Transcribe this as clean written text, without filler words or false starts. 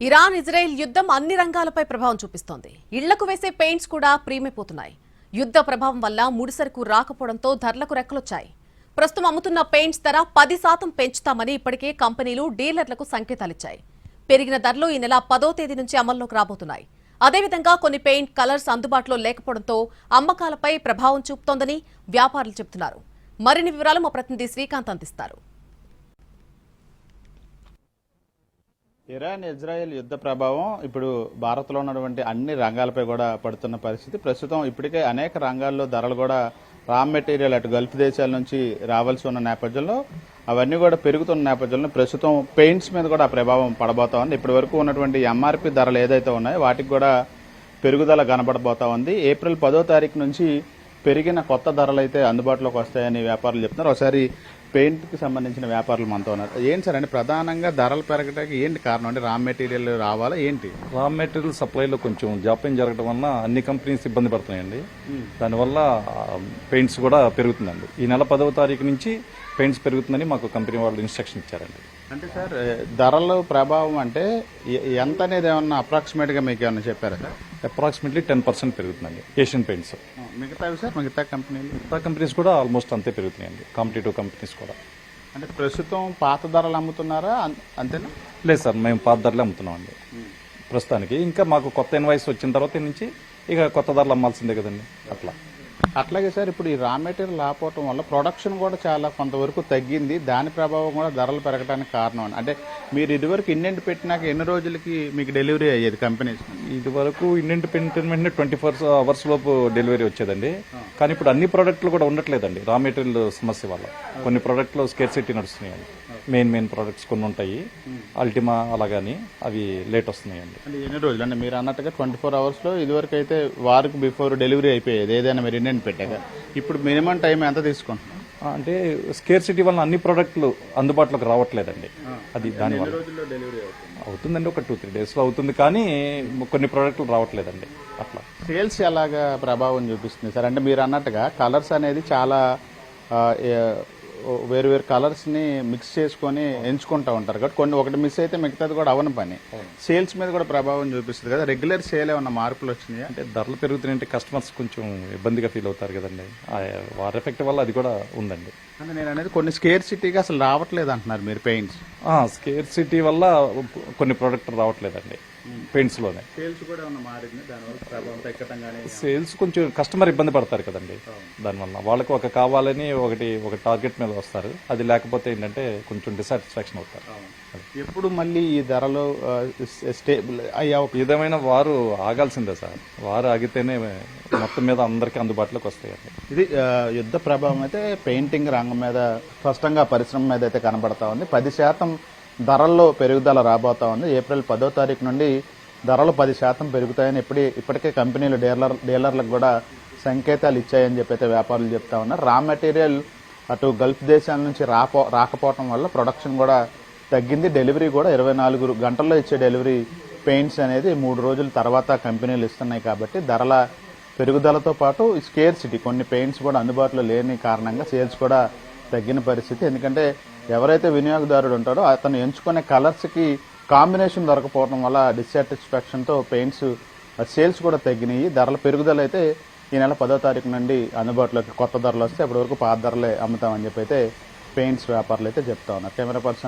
Iran Israel యుద్ధం అన్ని రంగాలపై ప్రభావం చూపిస్తోంది. ఇళ్లకు వేసే పెయింట్స్ కూడా ప్రీమైపోతున్నాయి. యుద్ధ ప్రభావం వల్ల ముడిసరుకు రాకపోవడంతో ధరలకు రెక్కలొచ్చాయి. ప్రస్తుతం అమ్ముతున్న పెయింట్స్ ధర 10% పెంచుతామని ఇప్పటికే కంపెనీలు డీలర్లకు సంకేతాలిచ్చాయి. పెరిగిన ధరలు ఈ నెల 10వ తేదీ నుంచి అమల్లోకి రాబోతున్నాయి. అదేవిధంగా కొన్ని పెయింట్ కలర్స్ అందుబాటులో లేకపోవడంతో అమ్మకాలపై ప్రభావం చూపుతోందని వ్యాపారులు చెబుతున్నారు. మరిన్ని వివరాలు మా ప్రతినిధి శ్రీకాంత్ అందిస్తారు. ఇరాన్ ఇజ్రాయెల్ యుద్ధ ప్రభావం ఇప్పుడు భారత్లో ఉన్నటువంటి అన్ని రంగాలపై కూడా పడుతున్న పరిస్థితి. ప్రస్తుతం ఇప్పటికే అనేక రంగాల్లో ధరలు కూడా రా మెటీరియల్ అటు గల్ఫ్ దేశాల నుంచి రావాల్సి ఉన్న నేపథ్యంలో అవన్నీ కూడా పెరుగుతున్న నేపథ్యంలో ప్రస్తుతం పెయింట్స్ మీద కూడా ఆ ప్రభావం పడబోతా ఉంది. ఇప్పటి వరకు ఉన్నటువంటి ఎంఆర్పి ధరలు ఏదైతే ఉన్నాయో వాటికి కూడా పెరుగుదల కనబడబోతా ఉంది. ఏప్రిల్ 10వ తారీఖు నుంచి పెరిగిన కొత్త ధరలు అయితే అందుబాటులోకి వస్తాయని వ్యాపారులు చెప్తున్నారు. ఒకసారి పెయింట్ కి సంబంధించిన వ్యాపారులు మనతో ఉన్నారు. ఏంటి సార్ అంటే ప్రధానంగా ధరలు పెరగడానికి ఏంటి కారణం? అంటే రా మెటీరియల్ రావాలా ఏంటి? రా మెటీరియల్ సప్లైలో కొంచెం జాప్యం జరగడం వల్ల అన్ని కంపెనీస్ ఇబ్బంది పడుతున్నాయండి. దానివల్ల పెయింట్స్ కూడా పెరుగుతుందండి. ఈ నెల 10వ తారీఖు నుంచి పెయింట్స్ పెరుగుతుందని మాకు కంపెనీ వాళ్ళు ఇన్స్ట్రక్షన్ ఇచ్చారండి. అంటే సార్ ధరల ప్రభావం అంటే ఎంత అనేది ఏమన్నా అప్రాక్సిమేట్ గా మీకు ఏమన్నా చెప్పారా సార్? అప్రాక్సిమేట్లీ 10% పెరుగుతుందండి ఏషియన్ పెయింట్స్. మిగతావి సార్ మిగతా కంపెనీస్ కూడా ఆల్మోస్ట్ అంతే పెరుగుతున్నాయండి. కాంపిటేటివ్ కంపెనీస్ కూడా. అంటే ప్రస్తుతం పాత ధరలు అమ్ముతున్నారా అంతేనా? లేదు సార్, మేము పాత ధరలే అమ్ముతున్నామండి ప్రస్తుతానికి. ఇంకా మాకు కొత్త ఇన్వాయిస్ వచ్చిన తర్వాత నుంచి ఇక కొత్త ధరలు అమ్మాల్సిందే కదండి. అట్లాగే సార్ ఇప్పుడు ఈ రా మెటీరియల్ రాకపోవటం వల్ల ప్రొడక్షన్ కూడా చాలా కొంతవరకు తగ్గింది. దాని ప్రభావం కూడా ధరలు పెరగడానికి కారణం. అంటే మీరు ఇదివరకు ఇన్నెంట్ పెట్టినాక ఎన్ని రోజులకి మీకు డెలివరీ అయ్యేది కంపెనీస్? ఇది వరకు ఇన్నెంట్ పెట్టిన వెంటనే 24 అవర్స్ లోపు డెలివరీ వచ్చేదండి. కానీ ఇప్పుడు అన్ని ప్రోడక్ట్లు కూడా ఉండట్లేదండి రా మెటీరియల్ సమస్య వల్ల. కొన్ని ప్రోడక్ట్లు స్కేర్సిటీ నడుస్తున్నాయండి. మెయిన్ ప్రోడక్ట్స్ కొన్ని ఉంటాయి, అల్టిమా అలాగని అవి లేట్ వస్తున్నాయండి. అంటే ఎన్ని రోజులు అంటే మీరు అన్నట్టుగా 24 అవర్స్ లో ఇదివరకు అయితే వారికి బిఫోర్ డెలివరీ అయిపోయేది ఏదైనా మీరు ఇన్నెంట్ పెట్టాక. ఇప్పుడు మినిమం టైం ఎంత తీసుకుంటున్నారు? అంటే స్కేర్సిటీ వల్ల అన్ని ప్రోడక్ట్లు అందుబాటులోకి రావట్లేదండి. అది దానివల్ల అవుతుందండి. ఒక 2-3 days లో అవుతుంది, కానీ కొన్ని ప్రోడక్ట్లు రావట్లేదండి. అట్లా సేల్స్ ఎలాగా ప్రభావం చూపిస్తుంది సార్? అంటే మీరు అన్నట్టుగా కలర్స్ అనేది చాలా వేరు కలర్స్ ని మిక్స్ చేసుకుని ఎంచుకుంటా ఉంటారు కాబట్టి కొన్ని ఒకటి మిస్ అయితే మిగతాది కూడా అవన పని. సేల్స్ మీద కూడా ప్రభావం చూపిస్తుంది కదా. రెగ్యులర్ సేల్ ఏమన్నా మార్పులు వచ్చినాయి? అంటే ధరలు పెరుగుతున్నాయంటే కస్టమర్స్ కొంచెం ఇబ్బందిగా ఫీల్ అవుతారు కదండి. వారి ఎఫెక్ట్ వల్ల అది కూడా ఉందండి. అంటే నేను అనేది కొన్ని స్కేర్ సిటీగా అసలు రావట్లేదు అంటున్నారు మీరు పెయింట్స్. స్కేర్ సిటీ వల్ల కొన్ని ప్రోడక్ట్ రావట్లేదండి పెయింట్స్ లోనే. సేల్స్ కూడా మారింది దానివల్ల ప్రభావం తగ్గటంగానే. సేల్స్ కొంచెం కస్టమర్ ఇబ్బంది పడతారు కదండి. దానివల్ల వాళ్ళకి ఒక కావాలని ఒక టార్గెట్ మీద వస్తారు. అది లేకపోతే ఏంటంటే కొంచెం డిసాటిస్ఫాక్షన్ అవుతారు. ఎప్పుడు మళ్ళీ ఈ ధరలు స్టేబుల్ అయ్యా విధమైన వారు ఆగాల్సిందే సార్. వారు ఆగితేనే మొత్తం మీద అందరికీ అందుబాటులోకి వస్తాయండి. ఇది యుద్ధ ప్రభావం అయితే పెయింటింగ్ రంగం మీద స్పష్టంగా పరిశ్రమ మీద అయితే కనబడతా ఉంది. 10% ధరల్లో పెరుగుదల రాబోతా ఉంది. ఏప్రిల్ 10వ తారీఖు నుండి ధరలు 10% పెరుగుతాయని ఇప్పటికే కంపెనీలు డీలర్లకు కూడా సంకేతాలు ఇచ్చాయని చెప్పి అయితే వ్యాపారులు చెప్తా ఉన్నారు. రా మెటీరియల్ అటు గల్ఫ్ దేశాల నుంచి రాకపోవడం వల్ల ప్రొడక్షన్ కూడా తగ్గింది. డెలివరీ కూడా 24 గంటల్లో ఇచ్చే డెలివరీ పెయింట్స్ అనేది 3 రోజుల తర్వాత కంపెనీలు ఇస్తున్నాయి. కాబట్టి ధరల పెరుగుదలతో పాటు స్కేర్ సిటీ కొన్ని పెయింట్స్ కూడా అందుబాటులో లేని కారణంగా సేల్స్ కూడా తగ్గిన పరిస్థితి. ఎందుకంటే ఎవరైతే వినియోగదారుడు ఉంటారో అతను ఎంచుకునే కలర్స్ కి కాంబినేషన్ దొరకపోవడం వల్ల డిస్సాటిస్ఫాక్షన్ తో పెయింట్స్ సేల్స్ కూడా తగ్గినాయి. ధరల పెరుగుదల అయితే ఈ నెల 10వ తారీఖు నుండి అందుబాటులోకి కొత్త ధరలు వస్తే అప్పటి వరకు పాత ధరలే అమ్ముతామని చెప్పి అయితే పెయింట్స్ వ్యాపారులు అయితే చెప్తా ఉన్నారు. Camera person